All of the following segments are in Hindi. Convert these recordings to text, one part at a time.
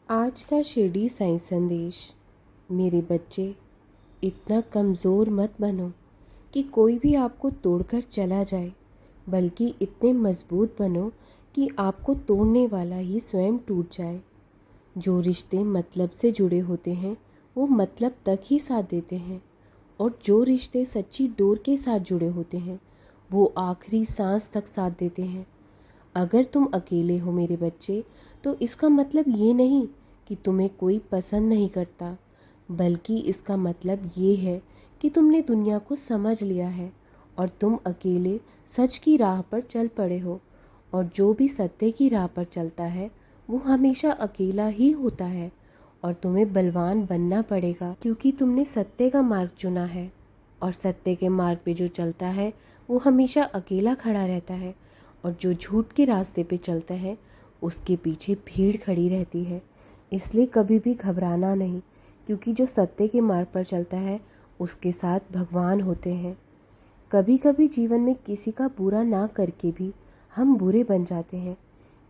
आज का शिरडी साईं संदेश। मेरे बच्चे, इतना कमज़ोर मत बनो कि कोई भी आपको तोड़कर चला जाए, बल्कि इतने मजबूत बनो कि आपको तोड़ने वाला ही स्वयं टूट जाए। जो रिश्ते मतलब से जुड़े होते हैं वो मतलब तक ही साथ देते हैं, और जो रिश्ते सच्ची डोर के साथ जुड़े होते हैं वो आखिरी सांस तक साथ देते हैं। अगर तुम अकेले हो मेरे बच्चे, तो इसका मतलब ये नहीं कि तुम्हें कोई पसंद नहीं करता, बल्कि इसका मतलब ये है कि तुमने दुनिया को समझ लिया है और तुम अकेले सच की राह पर चल पड़े हो। और जो भी सत्य की राह पर चलता है वो हमेशा अकेला ही होता है, और तुम्हें बलवान बनना पड़ेगा क्योंकि तुमने सत्य का मार्ग चुना है। और सत्य के मार्ग पे जो चलता है वो हमेशा अकेला खड़ा रहता है, और जो झूठ के रास्ते पे चलता है उसके पीछे भीड़ खड़ी रहती है। इसलिए कभी भी घबराना नहीं, क्योंकि जो सत्य के मार्ग पर चलता है उसके साथ भगवान होते हैं। कभी कभी जीवन में किसी का बुरा ना करके भी हम बुरे बन जाते हैं,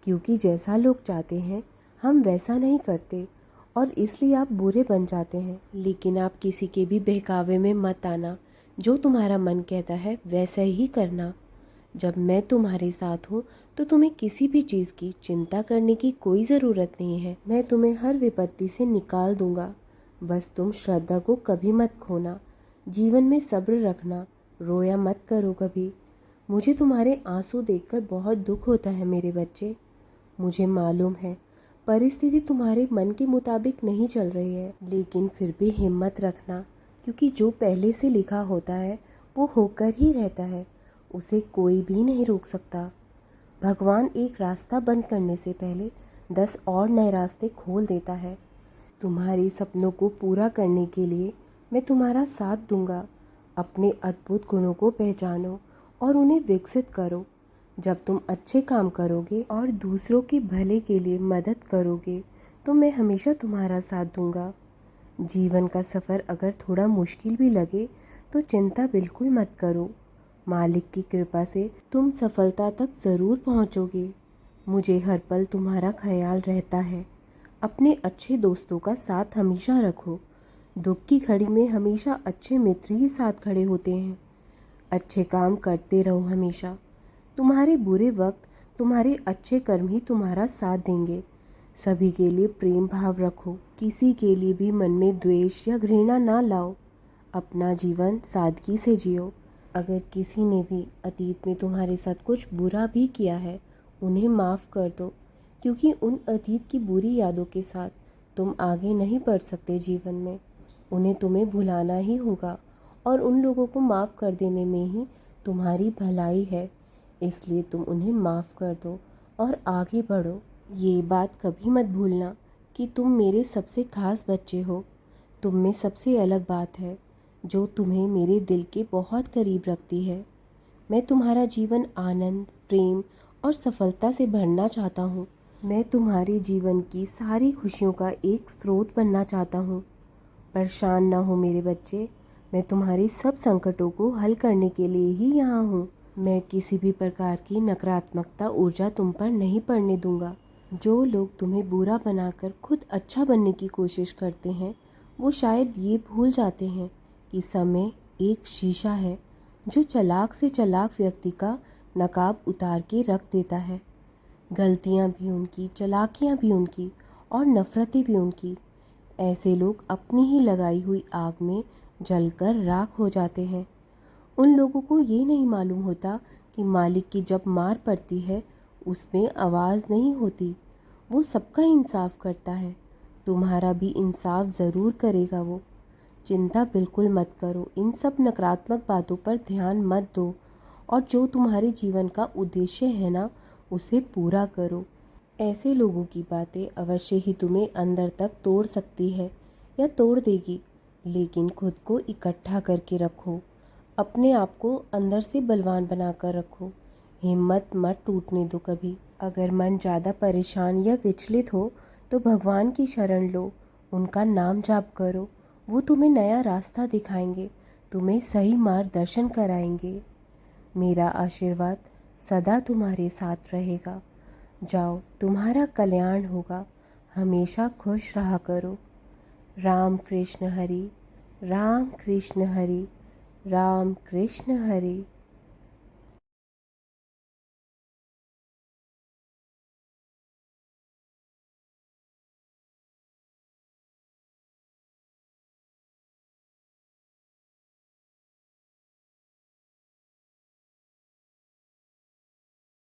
क्योंकि जैसा लोग चाहते हैं हम वैसा नहीं करते, और इसलिए आप बुरे बन जाते हैं। लेकिन आप किसी के भी बहकावे में मत आना। जो तुम्हारा मन कहता है वैसा ही करना। जब मैं तुम्हारे साथ हूँ तो तुम्हें किसी भी चीज़ की चिंता करने की कोई ज़रूरत नहीं है। मैं तुम्हें हर विपत्ति से निकाल दूंगा। बस तुम श्रद्धा को कभी मत खोना। जीवन में सब्र रखना। रोया मत करो कभी। मुझे तुम्हारे आंसू देखकर बहुत दुख होता है मेरे बच्चे। मुझे मालूम है परिस्थिति तुम्हारे मन के मुताबिक नहीं चल रही है, लेकिन फिर भी हिम्मत रखना, क्योंकि जो पहले से लिखा होता है वो होकर ही रहता है। उसे कोई भी नहीं रोक सकता। भगवान एक रास्ता बंद करने से पहले 10 और नए रास्ते खोल देता है। तुम्हारे सपनों को पूरा करने के लिए मैं तुम्हारा साथ दूंगा। अपने अद्भुत गुणों को पहचानो और उन्हें विकसित करो। जब तुम अच्छे काम करोगे और दूसरों के भले के लिए मदद करोगे तो मैं हमेशा तुम्हारा साथ दूंगा। जीवन का सफ़र अगर थोड़ा मुश्किल भी लगे तो चिंता बिल्कुल मत करो। मालिक की कृपा से तुम सफलता तक ज़रूर पहुंचोगे। मुझे हर पल तुम्हारा ख्याल रहता है। अपने अच्छे दोस्तों का साथ हमेशा रखो। दुख की घड़ी में हमेशा अच्छे मित्र ही साथ खड़े होते हैं। अच्छे काम करते रहो हमेशा। तुम्हारे बुरे वक्त तुम्हारे अच्छे कर्म ही तुम्हारा साथ देंगे। सभी के लिए प्रेम भाव रखो। किसी के लिए भी मन में द्वेष या घृणा ना लाओ। अपना जीवन सादगी से जियो। अगर किसी ने भी अतीत में तुम्हारे साथ कुछ बुरा भी किया है, उन्हें माफ़ कर दो, क्योंकि उन अतीत की बुरी यादों के साथ तुम आगे नहीं बढ़ सकते जीवन में। उन्हें तुम्हें भुलाना ही होगा, और उन लोगों को माफ़ कर देने में ही तुम्हारी भलाई है। इसलिए तुम उन्हें माफ़ कर दो और आगे बढ़ो। ये बात कभी मत भूलना कि तुम मेरे सबसे खास बच्चे हो। तुम में सबसे अलग बात है जो तुम्हें मेरे दिल के बहुत करीब रखती है। मैं तुम्हारा जीवन आनंद, प्रेम और सफलता से भरना चाहता हूँ। मैं तुम्हारे जीवन की सारी खुशियों का एक स्रोत बनना चाहता हूँ। परेशान ना हो मेरे बच्चे। मैं तुम्हारे सब संकटों को हल करने के लिए ही यहाँ हूँ। मैं किसी भी प्रकार की नकारात्मकता ऊर्जा तुम पर नहीं पड़ने दूंगा। जो लोग तुम्हें बुरा बनाकर खुद अच्छा बनने की कोशिश करते हैं वो शायद ये भूल जाते हैं कि समय एक शीशा है जो चालाक से चालाक व्यक्ति का नकाब उतार के रख देता है। गलतियाँ भी उनकी, चालाकियाँ भी उनकी, और नफ़रतें भी उनकी। ऐसे लोग अपनी ही लगाई हुई आग में जलकर राख हो जाते हैं। उन लोगों को ये नहीं मालूम होता कि मालिक की जब मार पड़ती है उसमें आवाज़ नहीं होती। वो सबका इंसाफ करता है। तुम्हारा भी इंसाफ ज़रूर करेगा वो। चिंता बिल्कुल मत करो। इन सब नकारात्मक बातों पर ध्यान मत दो, और जो तुम्हारे जीवन का उद्देश्य है ना, उसे पूरा करो। ऐसे लोगों की बातें अवश्य ही तुम्हें अंदर तक तोड़ सकती है या तोड़ देगी, लेकिन खुद को इकट्ठा करके रखो। अपने आप को अंदर से बलवान बनाकर रखो। हिम्मत मत टूटने दो कभी। अगर मन ज़्यादा परेशान या विचलित हो तो भगवान की शरण लो, उनका नाम जाप करो। वो तुम्हें नया रास्ता दिखाएंगे, तुम्हें सही मार्गदर्शन कराएंगे। मेरा आशीर्वाद सदा तुम्हारे साथ रहेगा। जाओ, तुम्हारा कल्याण होगा। हमेशा खुश रहा करो। राम कृष्ण हरि, राम कृष्ण हरि, राम कृष्ण हरि।